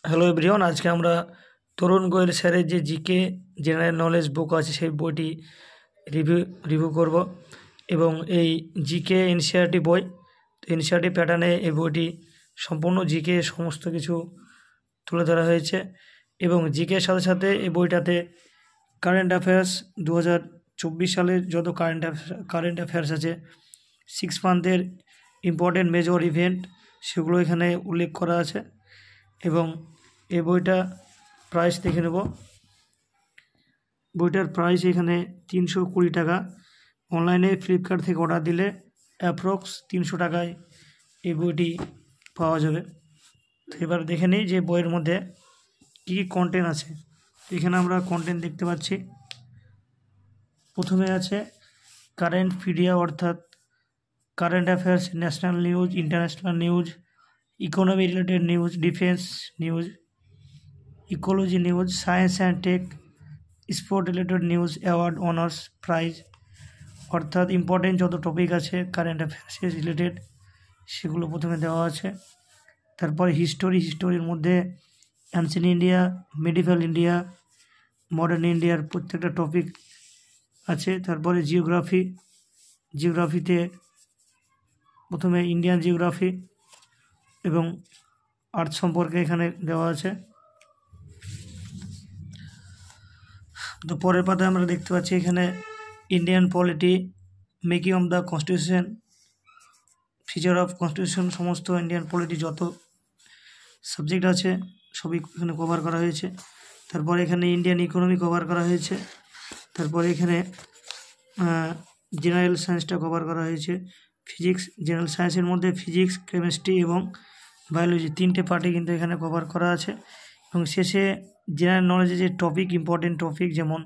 Hello everyone, আজকে আমরা তরুণ গোয়েল স্যারের যে জিকে জেনারেল নলেজ বুক আছে সেই বইটি রিভিউ করব এবং এই জিকে এনসিইআরটি বই এনসিইআরটি প্যাটার্নে এই বইটি সম্পূর্ণ জিকে সমস্ত কিছু তুলে ধরা হয়েছে এবং জিকের সাথে সাথে এই বইটাতে কারেন্ট অ্যাফেয়ার্স 2024 সালের যত কারেন্ট অ্যাফেয়ার্স আছে 6 মান্থের ইম্পর্টেন্ট মেজর ইভেন্ট সেগুলো এখানে উল্লেখ করা আছে এবং এই বইটা প্রাইস দেখে নেব। বইটার প্রাইস এখানে 320 টাকা। অনলাইনে ফ্লিপকার্ট থেকে অর্ডার দিলে অ্যাপ্রক্স 300 টাকায় এই বইটি পাওয়া যাবে। তো এবার দেখে নিই যে বইয়ের মধ্যে কী কী কন্টেন্ট আছে। এখানে আমরা কন্টেন্ট দেখতে পাচ্ছি। প্রথমে আছে কারেন্ট পিডিয়া, অর্থাৎ current affairs, national news, international news, economy related news, defence news, ecology news, science and tech, sport related news, award, honours, prize, অর্থাৎ ইম্পর্টেন্ট যত টপিক আছে কারেন্ট অ্যাফেয়ার্স রিলেটেড সেগুলো প্রথমে দেওয়া আছে। তারপরে হিস্টোরির মধ্যে ancient India, medieval India, modern ইন্ডিয়ার প্রত্যেকটা টপিক আছে। তারপরে জিওগ্রাফিতে প্রথমে ইন্ডিয়ান জিওগ্রাফি এবং আর্থ সম্পর্কে এখানে দেওয়া আছে। তো পরের পাতায় আমরা দেখতে পাচ্ছি এখানে Indian polity, making of the constitution, feature of constitution, সমস্ত ইন্ডিয়ান পলিটি যত সাবজেক্ট আছে সবই এখানে কভার করা হয়েছে। তারপরে এখানে ইন্ডিয়ান ইকোনমি কভার করা হয়েছে। তারপরে এখানে জেনারেল সায়েন্সটা কভার করা হয়েছে। ফিজিক্স, জেনারেল সায়েন্সের মধ্যে ফিজিক্স, কেমিস্ট্রি এবং বায়োলজি তিনটে পার্টে কিন্তু এখানে কভার করা আছে। এবং শেষে জেনারেল নলেজে যে টপিক, ইম্পর্টেন্ট টপিক যেমন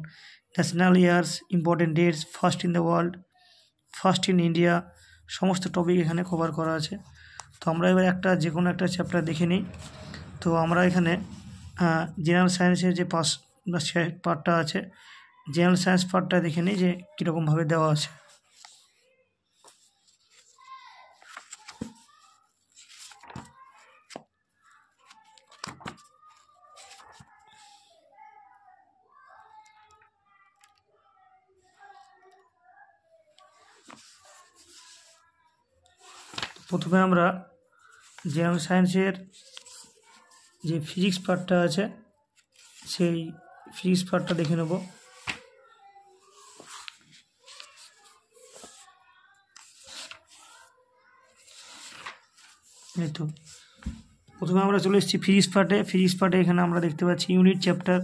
national years, important dates, first in the world, first in India, সমস্ত টপিক এখানে কভার করা আছে। তো আমরা এবার যে কোনো একটা চ্যাপ্টার দেখে নিই। তো আমরা এখানে জেনারেল সায়েন্সের যে পার্টটা আছে, জেনারেল সায়েন্স পার্টটা দেখে নিই যে কীরকমভাবে দেওয়া আছে। প্রথমে আমরা জেনারেল সায়েন্সের যে ফিজিক্স পার্টটা আছে সেই ফিজিক্স পার্টটা দেখে নেব। এই তো প্রথমে আমরা চলে এসেছি ফিজিক্স পার্টে এখানে আমরা দেখতে পাচ্ছি ইউনিট চ্যাপ্টার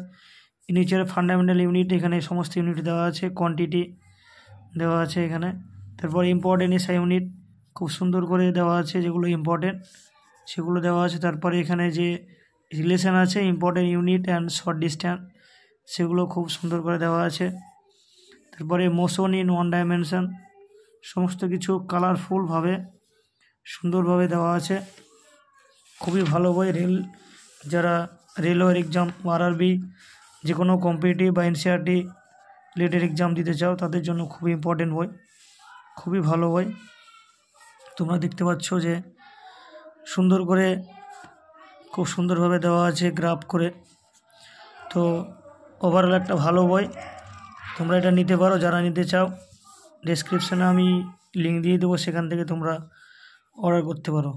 ফান্ডামেন্টাল ইউনিট, এখানে সমস্ত ইউনিট দেওয়া আছে, কোয়ান্টিটি দেওয়া আছে এখানে। তারপর ইম্পর্টেন্ট এসআই ইউনিট খুব সুন্দর করে দেওয়া আছে, যেগুলো ইম্পর্টেন্ট সেগুলো দেওয়া আছে। তারপরে এখানে যে রিলেশন আছে important unit and short distance সেগুলো খুব সুন্দর করে দেওয়া আছে। তারপরে মোশন ইন ওয়ান ডাইমেনশন, সমস্ত কিছু কালারফুলভাবে সুন্দরভাবে দেওয়া আছে। খুবই ভালো বই, যারা রেলওয়ের এক্সাম, আরআরবি, যে কোনো কম্পিটিটিভ বা এনসিইআরটি রিলেটেড এক্সাম দিতে চাও তাদের জন্য খুবই ইম্পর্টেন্ট বই, খুবই ভালো বই। তোমরা দেখতে পাচ্ছ যে খুব সুন্দরভাবে দেওয়া আছে গ্রাফ করে। তো ওভারঅল একটা ভালো বই, তোমরা এটা নিতে পারো। যারা নিতে চাও ডেসক্রিপশানে আমি লিঙ্ক দিয়ে দেবো, সেখান থেকে তোমরা অর্ডার করতে পারো।